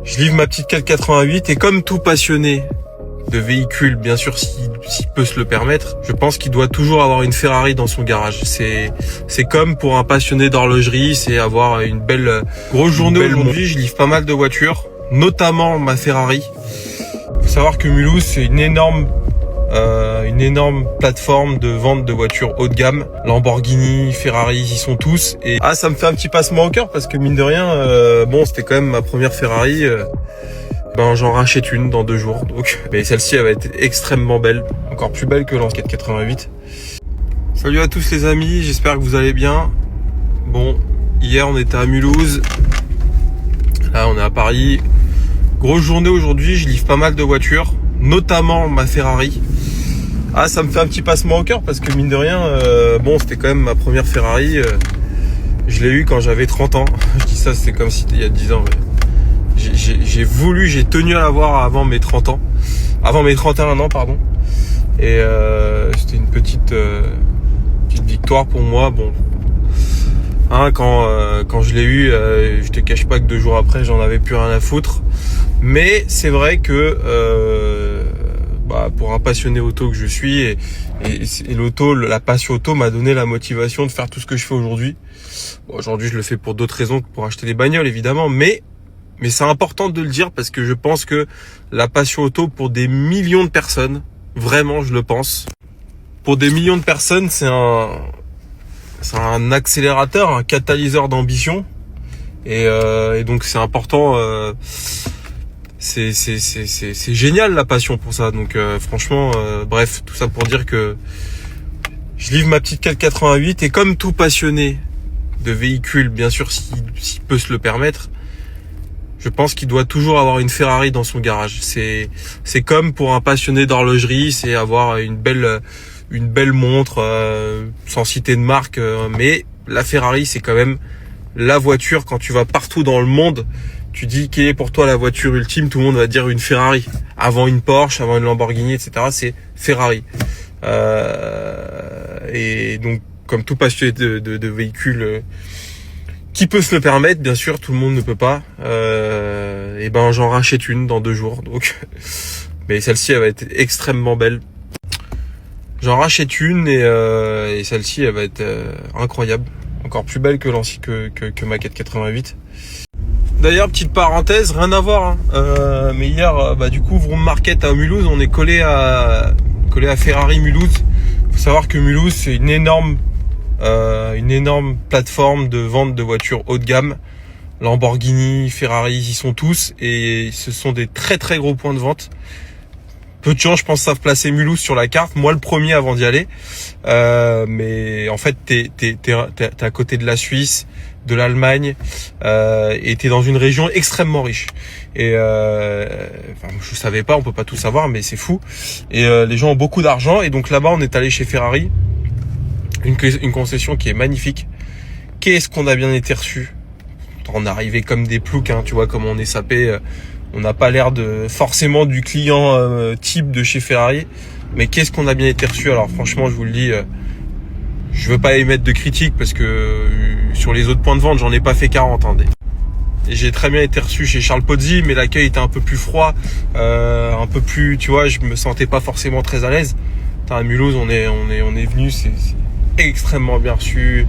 Je livre ma petite 488 et comme tout passionné de véhicules, bien sûr, s'il peut se le permettre, je pense qu'il doit toujours avoir une Ferrari dans son garage. C'est comme pour un passionné d'horlogerie, c'est avoir une belle grosse journée. Aujourd'hui, je livre pas mal de voitures, notamment ma Ferrari. Faut savoir que Mulhouse, c'est une énorme plateforme de vente de voitures haut de gamme. Lamborghini, Ferrari, ils y sont tous. Et ça me fait un petit passement au cœur parce que mine de rien, c'était quand même ma première Ferrari. J'en rachète une dans 2 jours. Donc, mais celle-ci, elle va être extrêmement belle, encore plus belle que l'ancienne 488. Salut à tous les amis, j'espère que vous allez bien. Bon, hier on était à Mulhouse. Là, on est à Paris. Grosse journée aujourd'hui, je livre pas mal de voitures, notamment ma Ferrari. Ça me fait un petit passement au cœur parce que mine de rien, c'était quand même ma première Ferrari. Je l'ai eu quand j'avais 30 ans. Je dis ça, c'était comme si c'était il y a 10 ans. J'ai tenu à l'avoir avant mes 30 ans. Avant mes 31 ans, pardon. Et c'était une petite victoire pour moi. Bon. Quand je l'ai eu, je te cache pas que 2 jours après, j'en avais plus rien à foutre. Mais c'est vrai que pour un passionné auto que je suis et l'auto, la passion auto m'a donné la motivation de faire tout ce que je fais aujourd'hui. Bon, aujourd'hui, je le fais pour d'autres raisons que pour acheter des bagnoles, évidemment, mais c'est important de le dire parce que je pense que la passion auto pour des millions de personnes, vraiment, je le pense, pour des millions de personnes, c'est un accélérateur, un catalyseur d'ambition, et donc c'est important. C'est génial la passion pour ça. Donc franchement, bref, tout ça pour dire que je livre ma petite 488 et comme tout passionné de véhicules, bien sûr, s'il peut se le permettre, je pense qu'il doit toujours avoir une Ferrari dans son garage. C'est comme pour un passionné d'horlogerie, c'est avoir une belle montre, sans citer de marque, mais la Ferrari, c'est quand même la voiture. Quand tu vas partout dans le monde, tu dis quelle est pour toi la voiture ultime, tout le monde va dire une Ferrari. Avant une Porsche, avant une Lamborghini, etc., c'est Ferrari. Et donc, comme tout passionné de véhicules qui peut se le permettre, bien sûr, tout le monde ne peut pas. J'en rachète une dans 2 jours. Donc, mais celle-ci, elle va être extrêmement belle. J'en rachète une et celle-ci, elle va être incroyable, encore plus belle que ma 488. D'ailleurs, petite parenthèse, rien à voir. Mais hier, du coup, Vroom Market à Mulhouse, on est collé à Ferrari Mulhouse. Faut savoir que Mulhouse, c'est une énorme plateforme de vente de voitures haut de gamme. Lamborghini, Ferrari, ils y sont tous et ce sont des très très gros points de vente. Peu de gens, je pense, savent placer Mulhouse sur la carte. Moi, le premier avant d'y aller. Mais en fait, t'es à côté de la Suisse, de l'Allemagne, et t'es dans une région extrêmement riche. Et je savais pas, on peut pas tout savoir, mais c'est fou. Et les gens ont beaucoup d'argent. Et donc là-bas, on est allé chez Ferrari. Une concession qui est magnifique. Qu'est-ce qu'on a bien été reçu. On est arrivé comme des ploucs, tu vois, comme on est sapé. On n'a pas l'air forcément du client type de chez Ferrari. Mais qu'est-ce qu'on a bien été reçu. Alors franchement, je vous le dis, je veux pas émettre de critiques parce que sur les autres points de vente, j'en ai pas fait 40. Et j'ai très bien été reçu chez Charles Pozzi, mais l'accueil était un peu plus froid, un peu plus, tu vois, je me sentais pas forcément très à l'aise. À Mulhouse, on est venu, c'est extrêmement bien reçu,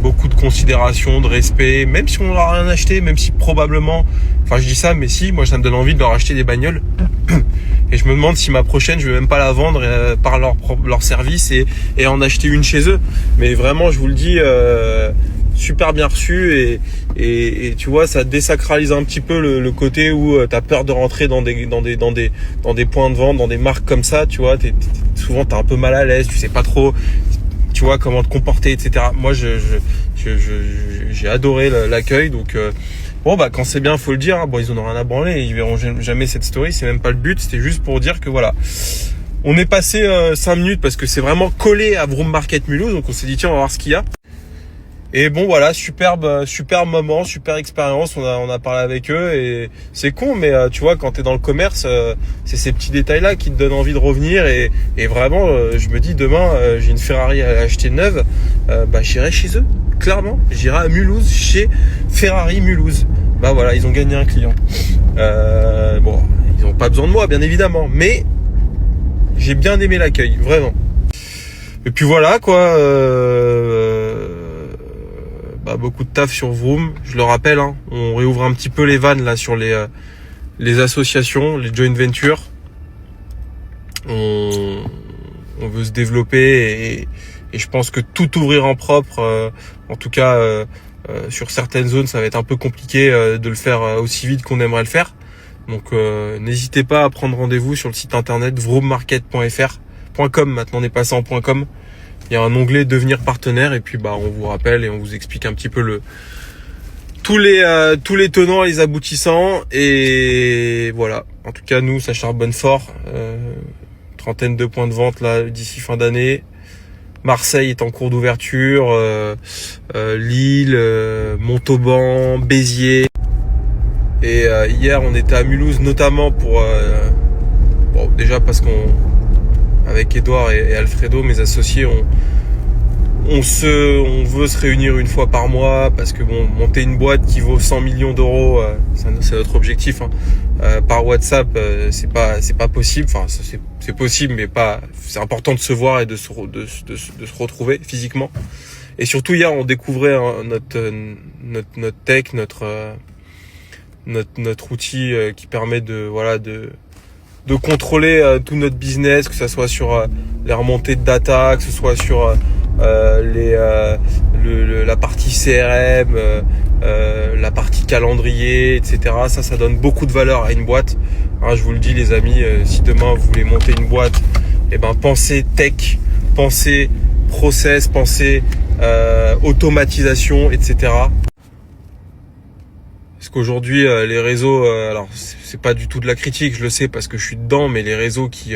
beaucoup de considération, de respect, même si on leur a rien acheté, même si probablement, je dis ça, mais si, moi ça me donne envie de leur acheter des bagnoles. Et je me demande si ma prochaine, je vais même pas la vendre par leur service et en acheter une chez eux. Mais vraiment, je vous le dis, super bien reçu et tu vois, ça désacralise un petit peu le côté où t'as peur de rentrer dans des points de vente, dans des marques comme ça, tu vois. Souvent t'es un peu mal à l'aise, tu sais pas trop, tu vois, comment te comporter, etc. Moi, j'ai adoré l'accueil, donc. Quand c'est bien, faut le dire. Ils en ont rien à branler, ils verront jamais cette story. C'est même pas le but. C'était juste pour dire que voilà, on est passé 5 minutes parce que c'est vraiment collé à Vroom Market Mulhouse. Donc on s'est dit tiens, on va voir ce qu'il y a. Et bon voilà, superbe moment, super expérience. On a parlé avec eux et c'est con, mais tu vois, quand t'es dans le commerce, c'est ces petits détails-là qui te donnent envie de revenir. Et vraiment, je me dis demain, j'ai une Ferrari à acheter neuve, j'irai chez eux. Clairement, j'irai à Mulhouse chez Ferrari Mulhouse. Bah voilà, ils ont gagné un client. Bon, ils n'ont pas besoin de moi, bien évidemment, mais j'ai bien aimé l'accueil, vraiment. Et puis voilà quoi. Beaucoup de taf sur Vroom, je le rappelle, hein, on réouvre un petit peu les vannes là sur les associations, les joint ventures. On veut se développer et je pense que tout ouvrir en propre, en tout cas sur certaines zones, ça va être un peu compliqué de le faire aussi vite qu'on aimerait le faire. Donc n'hésitez pas à prendre rendez-vous sur le site internet vroommarket.com. Maintenant on est passé en .com. Il y a un onglet devenir partenaire et puis on vous rappelle et on vous explique un petit peu tous les tenants et les aboutissants. Et voilà. En tout cas, nous, ça charbonne fort. Trentaine de points de vente là d'ici fin d'année. Marseille est en cours d'ouverture. Lille, Montauban, Béziers. Et hier, on était à Mulhouse notamment pour déjà parce qu'on avec Edouard et Alfredo, mes associés, on veut se réunir une fois par mois parce que monter une boîte qui vaut 100 millions d'euros, c'est notre objectif. Par WhatsApp, c'est pas possible. Enfin, c'est possible, mais pas. C'est important de se voir et de se retrouver physiquement. Et surtout hier, on découvrait notre tech, notre outil qui permet de contrôler tout notre business, que ce soit sur les remontées de data, que ce soit sur la partie CRM, la partie calendrier, etc. Ça donne beaucoup de valeur à une boîte. Je vous le dis les amis, si demain vous voulez monter une boîte, pensez tech, pensez process, pensez automatisation, etc. Parce qu'aujourd'hui, les réseaux, alors c'est pas du tout de la critique, je le sais parce que je suis dedans, mais les réseaux qui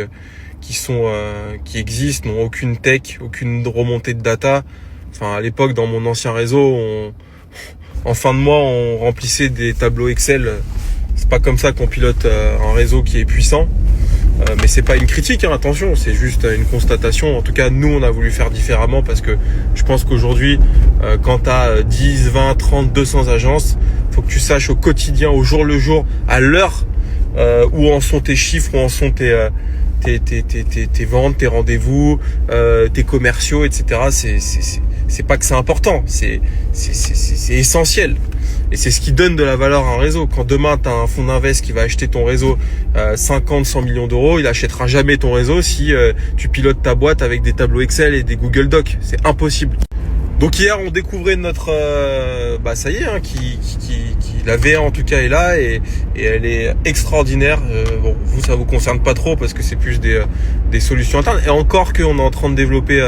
existent n'ont aucune tech, aucune remontée de data. Enfin, à l'époque, dans mon ancien réseau, en fin de mois, on remplissait des tableaux Excel. C'est pas comme ça qu'on pilote un réseau qui est puissant. Mais c'est pas une critique, attention, c'est juste une constatation. En tout cas, nous, on a voulu faire différemment parce que je pense qu'aujourd'hui, quand tu as 10, 20, 30, 200 agences, faut que tu saches au quotidien, au jour le jour, à l'heure, où en sont tes chiffres, où en sont tes ventes, tes rendez-vous, tes commerciaux, etc. C'est pas que c'est important, c'est essentiel. Et c'est ce qui donne de la valeur à un réseau. Quand demain, tu as un fonds d'invest qui va acheter ton réseau 50, 100 millions d'euros, il achètera jamais ton réseau si tu pilotes ta boîte avec des tableaux Excel et des Google Docs. C'est impossible. Donc hier, on découvrait notre... ça y est, la V1 en tout cas est là et elle est extraordinaire. Vous, ça vous concerne pas trop parce que c'est plus des solutions internes. Et encore qu'on est en train de développer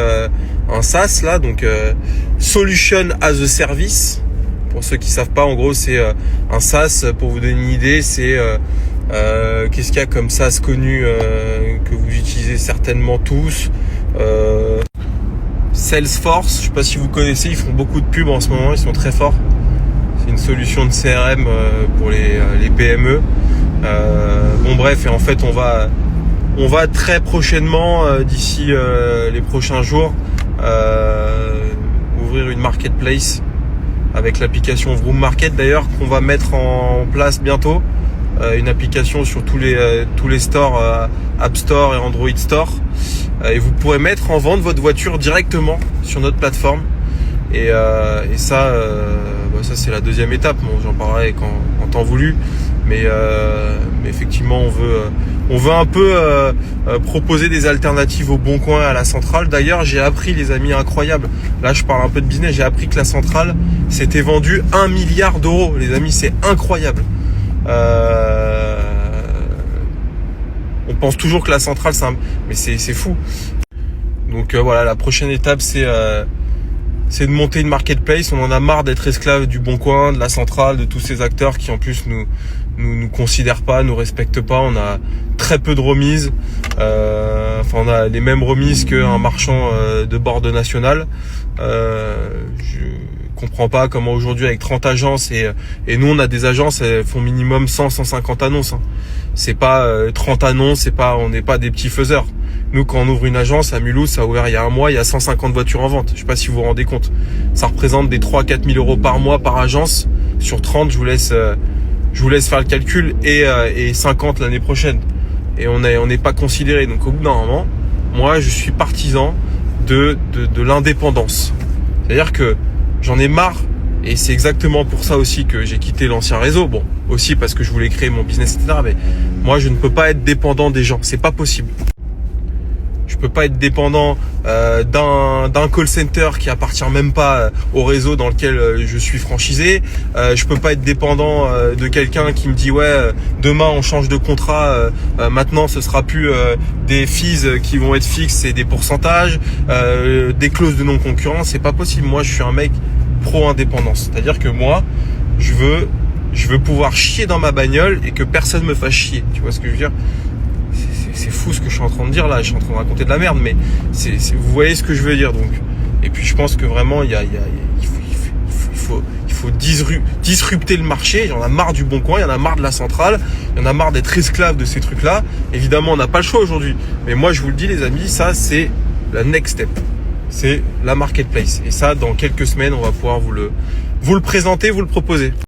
un SaaS là, donc Solution as a Service. Pour ceux qui savent pas, en gros, c'est un SaaS. Pour vous donner une idée, c'est qu'est-ce qu'il y a comme SaaS connu que vous utilisez certainement tous. Salesforce, je sais pas si vous connaissez, ils font beaucoup de pubs en ce moment, ils sont très forts. C'est une solution de CRM pour les PME. Bref, et en fait, on va très prochainement, d'ici les prochains jours, ouvrir une marketplace avec l'application Vroom Market d'ailleurs qu'on va mettre en place bientôt, une application sur tous les stores, App Store et Android Store, et vous pourrez mettre en vente votre voiture directement sur notre plateforme. Et ça c'est la deuxième étape. Bon, j'en parlerai en temps voulu, mais effectivement on veut un peu proposer des alternatives au Bon Coin et à la Centrale. D'ailleurs, j'ai appris, les amis, incroyable. Là, je parle un peu de business. J'ai appris que la Centrale s'était vendue 1 milliard d'euros. Les amis, c'est incroyable. On pense toujours que la Centrale, mais c'est fou. Donc voilà, la prochaine étape, c'est de monter une marketplace. On en a marre d'être esclave du Bon Coin, de la Centrale, de tous ces acteurs qui en plus nous considèrent pas, nous respectent pas. On a très peu de remises. On a les mêmes remises qu'un marchand de bord de national. comprends pas comment aujourd'hui avec 30 agences et nous on a des agences, elles font minimum 100-150 annonces. Hein. C'est pas 30 annonces, on n'est pas des petits faiseurs. Nous, quand on ouvre une agence à Mulhouse, ça a ouvert il y a un mois, il y a 150 voitures en vente. Je sais pas si vous vous rendez compte. Ça représente des 3-4 000 euros par mois par agence. Sur 30, je vous laisse faire le calcul et 50 l'année prochaine. Et on n'est pas considéré. Donc au bout d'un moment, moi, je suis partisan de l'indépendance. C'est-à-dire que j'en ai marre. Et c'est exactement pour ça aussi que j'ai quitté l'ancien réseau. Bon, aussi parce que je voulais créer mon business, etc. Mais moi, je ne peux pas être dépendant des gens. C'est pas possible. Je peux pas être dépendant d'un call center qui appartient même pas au réseau dans lequel je suis franchisé. Je peux pas être dépendant de quelqu'un qui me dit ouais demain on change de contrat. Maintenant ce sera plus des fees qui vont être fixes et des pourcentages, des clauses de non concurrence. C'est pas possible. Moi je suis un mec pro indépendance. C'est-à-dire que moi je veux pouvoir chier dans ma bagnole et que personne me fasse chier. Tu vois ce que je veux dire? C'est fou ce que je suis en train de dire là, je suis en train de raconter de la merde, mais vous voyez ce que je veux dire donc. Et puis je pense que vraiment il faut disrupter le marché. Il y en a marre du Bon Coin, il y en a marre de la centrale, il y en a marre d'être esclave de ces trucs-là. Évidemment, on n'a pas le choix aujourd'hui, mais moi je vous le dis les amis, ça c'est la next step, c'est la marketplace. Et ça, dans quelques semaines, on va pouvoir vous le présenter, vous le proposer.